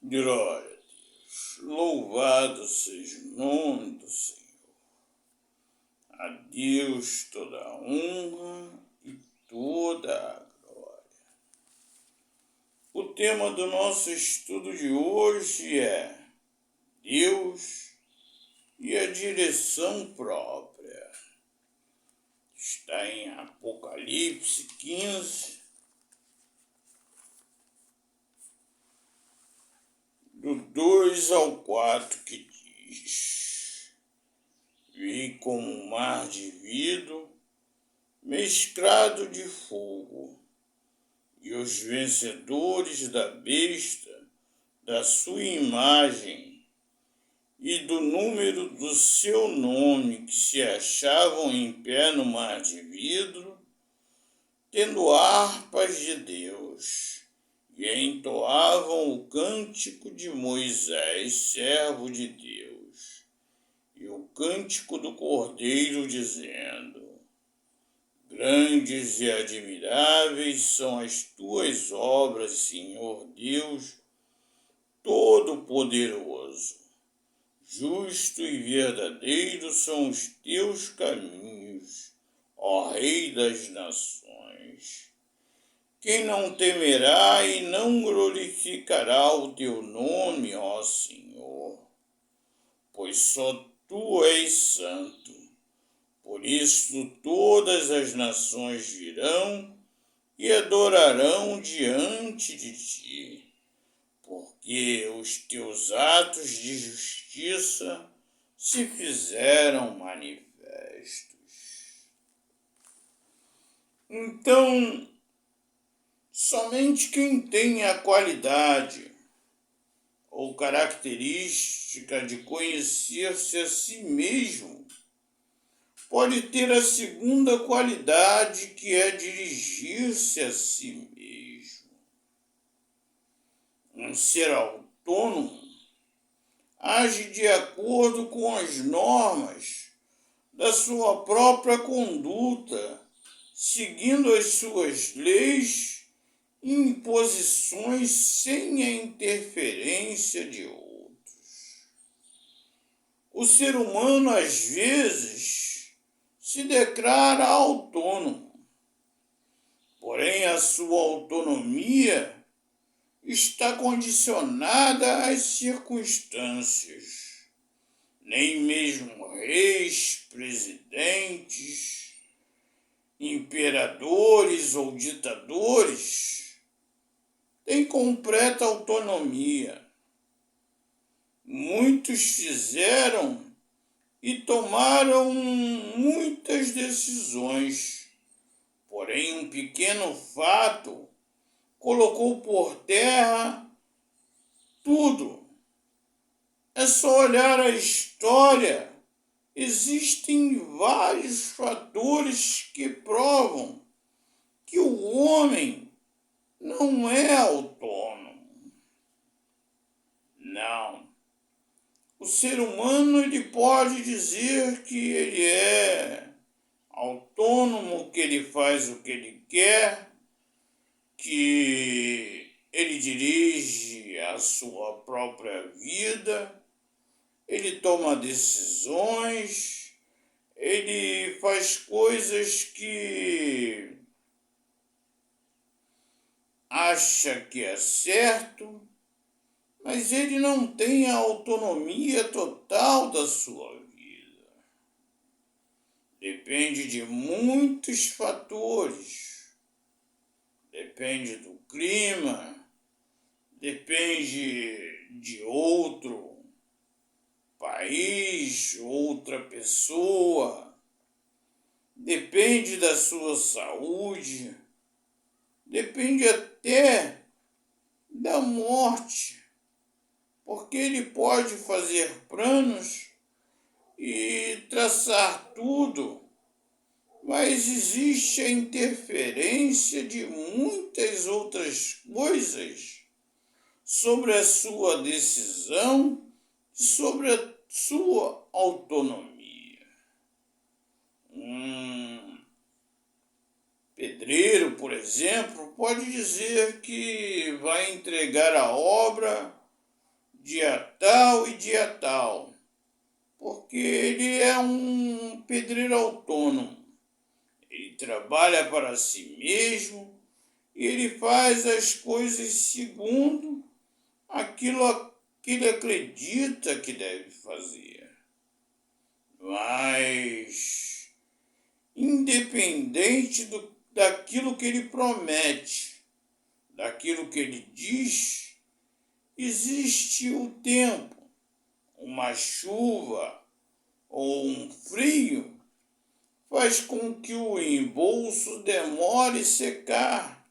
Glória a Deus. Louvado seja o nome do Senhor. A Deus toda a honra e toda a glória. O tema do nosso estudo de hoje é Deus e a direção própria. Está em Apocalipse 15, do 2 ao 4, que diz: Vi como um mar de vidro mesclado de fogo, e os vencedores da besta, da sua imagem e do número do seu nome, que se achavam em pé no mar de vidro, tendo harpas de Deus, e entoavam o cântico de Moisés, servo de Deus, e o cântico do Cordeiro, dizendo: Grandes e admiráveis são as tuas obras, Senhor Deus Todo-Poderoso. Justo e verdadeiro são os teus caminhos, ó Rei das Nações. Quem não temerá e não glorificará o teu nome, ó Senhor? Pois só tu és santo. Por isso todas as nações virão e adorarão diante de ti, porque os teus atos de justiça se fizeram manifestos. Então, somente quem tem a qualidade ou característica de conhecer-se a si mesmo pode ter a segunda qualidade, que é dirigir-se a si mesmo. Um ser autônomo age de acordo com as normas da sua própria conduta, seguindo as suas leis e imposições sem a interferência de outros. O ser humano, às vezes, se declara autônomo, porém a sua autonomia está condicionada às circunstâncias. Nem mesmo reis, presidentes, imperadores ou ditadores têm completa autonomia. Muitos fizeram e tomaram muitas decisões, porém um pequeno fato colocou por terra tudo. É só olhar a história. Existem vários fatores que provam que o homem não é autônomo. Não. O ser humano, ele pode dizer que ele é autônomo, que ele faz o que ele quer, que ele dirige a sua própria vida, ele toma decisões, ele faz coisas que acha que é certo, mas ele não tem a autonomia total da sua vida. Depende de muitos fatores. Depende do clima, depende de outro país, outra pessoa, depende da sua saúde, depende até da morte, porque ele pode fazer planos e traçar tudo, mas existe a interferência de muitas outras coisas sobre a sua decisão, sobre a sua autonomia. Um pedreiro, por exemplo, pode dizer que vai entregar a obra dia tal e dia tal, porque ele é um pedreiro autônomo. Ele trabalha para si mesmo e ele faz as coisas segundo aquilo que ele acredita que deve fazer. Mas, independente daquilo que ele promete, daquilo que ele diz, existe o tempo, uma chuva ou um frio faz com que o embolso demore secar,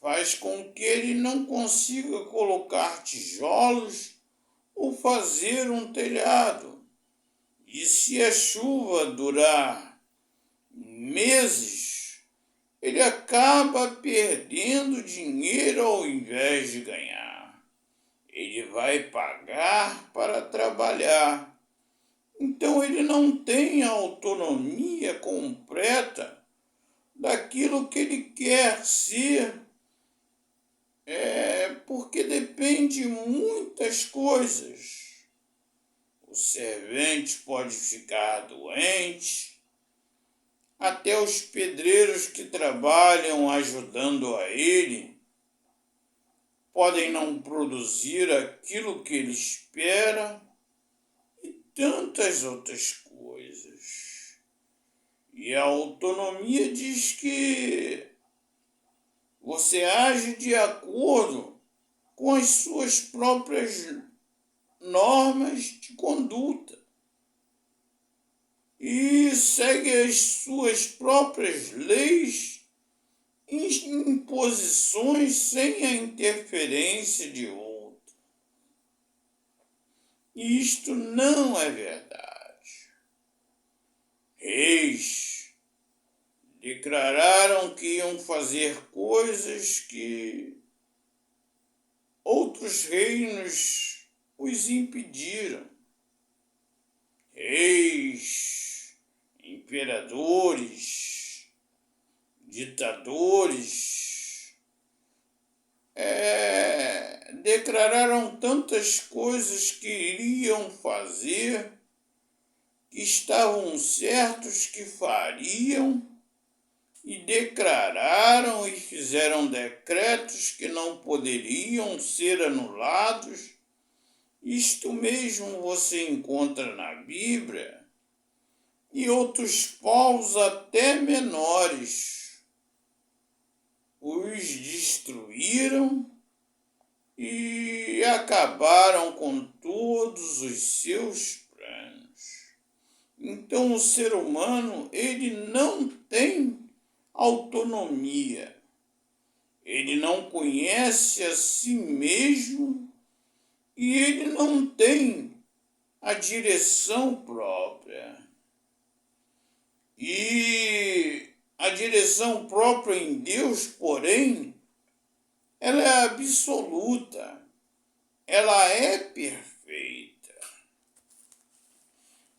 faz com que ele não consiga colocar tijolos ou fazer um telhado. E se a chuva durar meses, ele acaba perdendo dinheiro ao invés de ganhar. Ele vai pagar para trabalhar. Então ele não tem a autonomia completa daquilo que ele quer ser, porque depende de muitas coisas. O servente pode ficar doente, até os pedreiros que trabalham ajudando a ele podem não produzir aquilo que ele espera e tantas outras coisas. E a autonomia diz que você age de acordo com as suas próprias normas de conduta e segue as suas próprias leis e imposições sem a interferência de outro. E isto não é verdade. Reis declararam que iam fazer coisas que outros reinos os impediram. Reis, imperadores, ditadores, declararam tantas coisas que iriam fazer, que estavam certos que fariam, e declararam e fizeram decretos que não poderiam ser anulados. Isto mesmo você encontra na Bíblia e outros povos até menores os destruíram e acabaram com todos os seus planos. Então o ser humano, ele não tem autonomia. Ele não conhece a si mesmo e ele não tem a direção própria. E a direção própria em Deus, porém, ela é absoluta, ela é perfeita.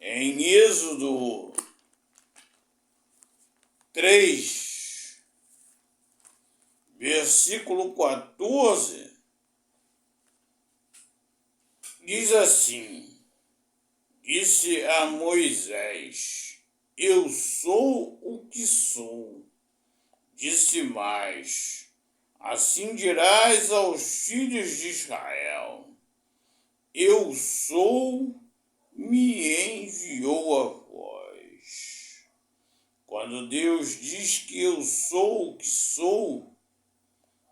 Em Êxodo 3, versículo 14, diz assim: disse a Moisés: eu sou o que sou. Disse mais: assim dirás aos filhos de Israel: eu sou, me enviou a vós. Quando Deus diz que eu sou o que sou,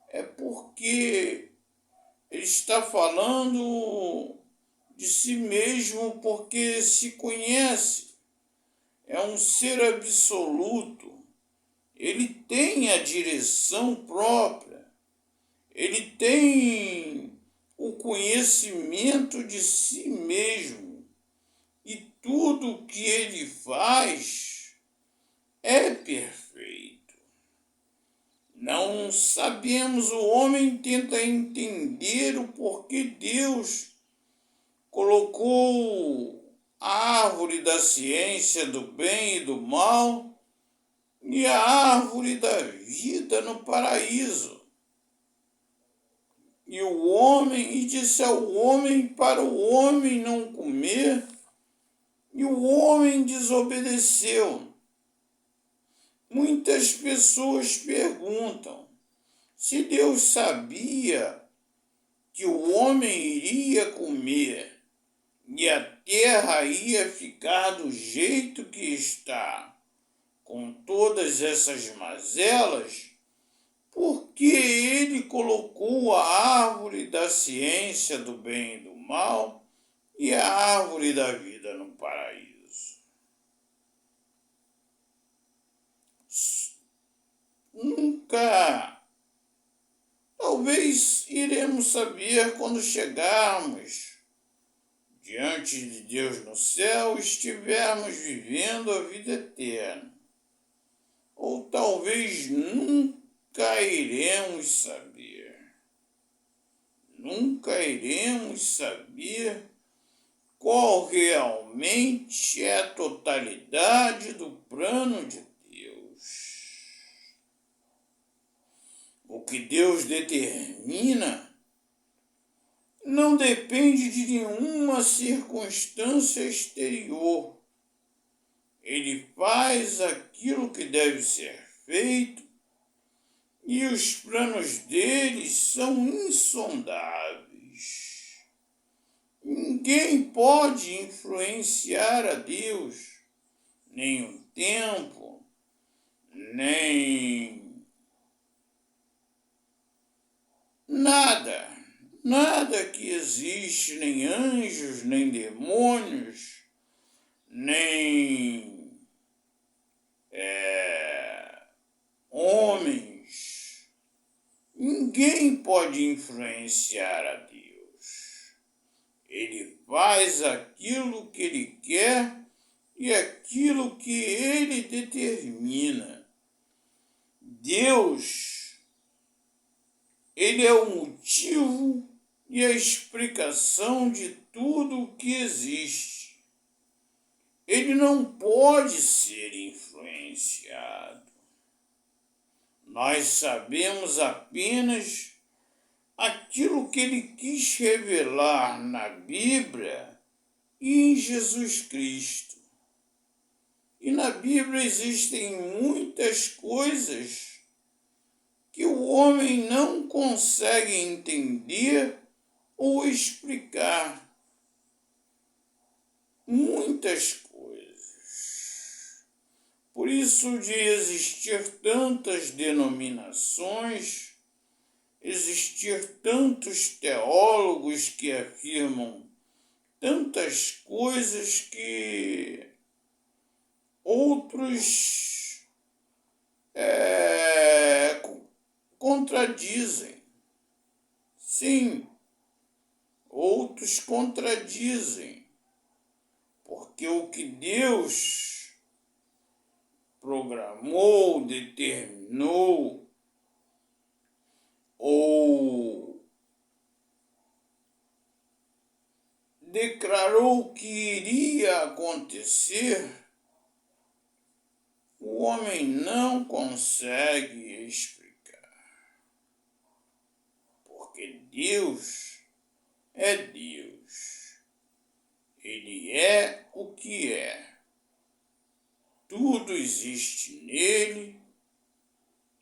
é porque ele está falando de si mesmo, porque se conhece. É um ser absoluto. Ele tem a direção própria. Ele tem o conhecimento de si mesmo. E tudo que ele faz é perfeito. Não sabemos, o homem tenta entender o porquê Deus colocou a árvore da ciência do bem e do mal e a árvore da vida no paraíso. e disse ao homem para o homem não comer, e o homem desobedeceu. Muitas pessoas perguntam se Deus sabia que o homem iria comer e a terra ia ficar do jeito que está, com todas essas mazelas, por que ele colocou a árvore da ciência do bem e do mal e a árvore da vida no paraíso? Nunca. Talvez iremos saber quando chegarmos diante de Deus no céu e estivermos vivendo a vida eterna. Ou talvez nunca iremos saber. Nunca iremos saber qual realmente é a totalidade do plano de Deus. O que Deus determina não depende de nenhuma circunstância exterior. Ele faz aquilo que deve ser feito e os planos dele são insondáveis. Ninguém pode influenciar a Deus, nem o tempo, nem nada. Nada que existe, nem anjos, nem demônios, nem homens. Ninguém pode influenciar a Deus. Ele faz aquilo que ele quer e aquilo que ele determina. Deus, ele é o motivo e a explicação de tudo o que existe. Ele não pode ser influenciado. Nós sabemos apenas aquilo que ele quis revelar na Bíblia e em Jesus Cristo. E na Bíblia existem muitas coisas que o homem não consegue entender ou explicar. Muitas coisas. Por isso de existir tantas denominações, existir tantos teólogos que afirmam tantas coisas que outros contradizem. Sim, outros contradizem. Porque o que Deus programou, determinou ou declarou que iria acontecer, o homem não consegue explicar. Porque Deus é Deus. Ele é o que é. Tudo existe nele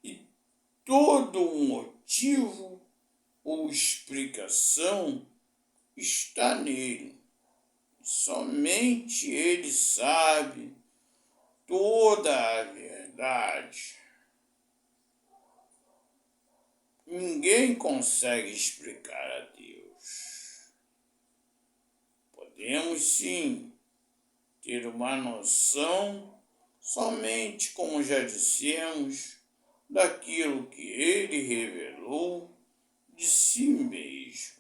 e todo motivo ou explicação está nele. Somente ele sabe toda a verdade. Ninguém consegue explicar a Deus. Podemos sim ter uma noção, somente como já dissemos, daquilo que ele revelou de si mesmo.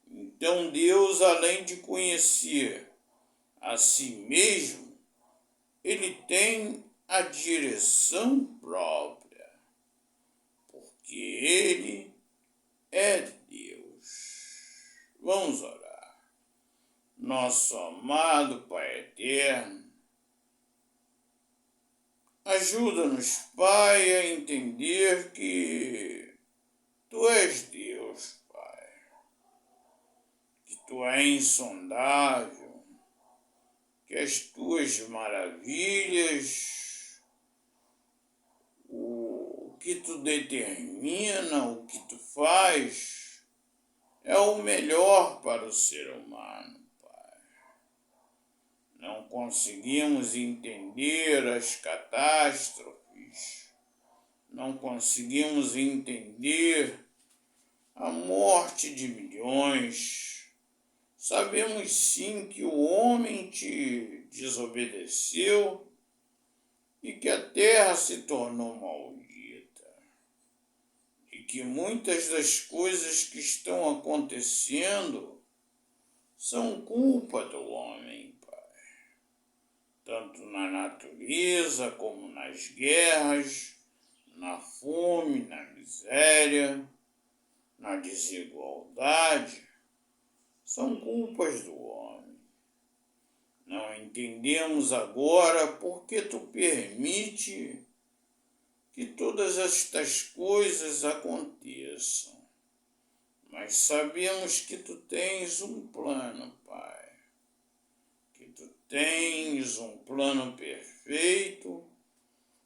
Então Deus, além de conhecer a si mesmo, ele tem a direção própria, porque ele é Deus. Vamos orar. Nosso amado Pai eterno, ajuda-nos, Pai, a entender que Tu és Deus, Pai. tu é insondável, que as tuas maravilhas, o que tu determina, o que tu faz, é o melhor para o ser humano, Pai. Não conseguimos entender as catástrofes, não conseguimos entender a morte de milhões. Sabemos sim que o homem te desobedeceu e que a terra se tornou maldita, e que muitas das coisas que estão acontecendo são culpa do homem, Pai. Tanto na natureza como nas guerras, na fome, na miséria, na desigualdade, são culpas do homem. Não entendemos agora por que tu permite que todas estas coisas aconteçam. Mas sabemos que tu tens um plano, Pai. Que tu tens um plano perfeito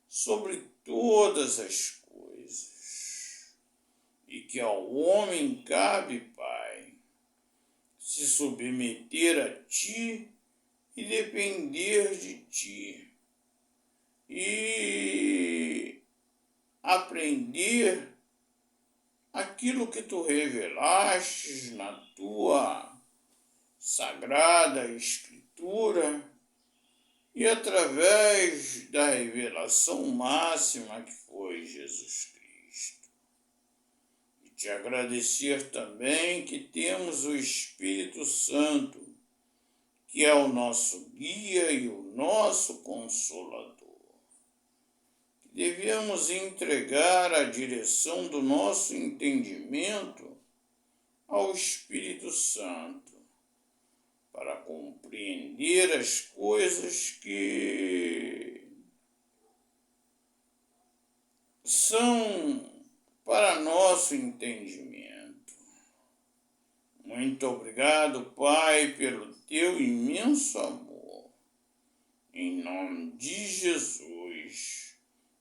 sobre todas as coisas. E que ao homem cabe, Pai, se submeter a ti e depender de ti. E aprender aquilo que tu revelaste na tua sagrada Escritura e através da revelação máxima que foi Jesus Cristo. E te agradecer também que temos o Espírito Santo, que é o nosso guia e o nosso consolador. Devemos entregar a direção do nosso entendimento ao Espírito Santo para compreender as coisas que são para nosso entendimento. Muito obrigado, Pai, pelo teu imenso amor. Em nome de Jesus,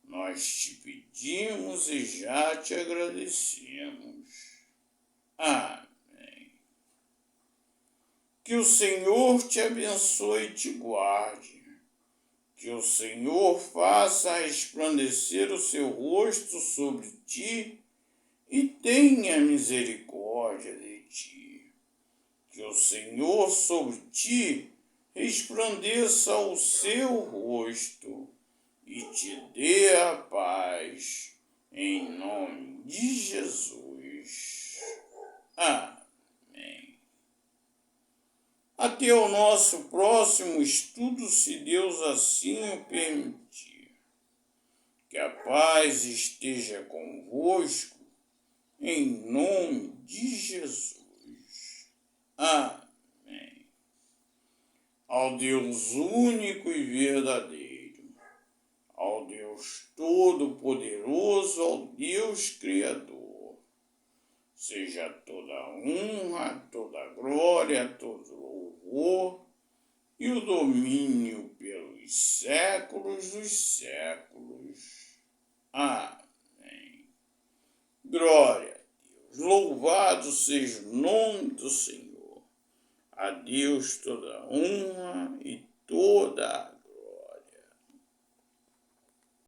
nós te pedimos e já te agradecemos. Amém. Que o Senhor te abençoe e te guarde. Que o Senhor faça resplandecer o seu rosto sobre ti e tenha misericórdia de ti. Que o Senhor sobre ti resplandeça o seu rosto e te dê a paz, em nome de Jesus. Amém. Até o nosso próximo estudo, se Deus assim o permitir. Que a paz esteja convosco, em nome de Jesus. Amém. Ao Deus único e verdadeiro, ao Deus Todo-Poderoso, ao Deus Criador, seja toda honra, toda glória, todo louvor e o domínio pelos séculos dos séculos. Amém. Glória a Deus. Louvado seja o nome do Senhor. A Deus toda honra e toda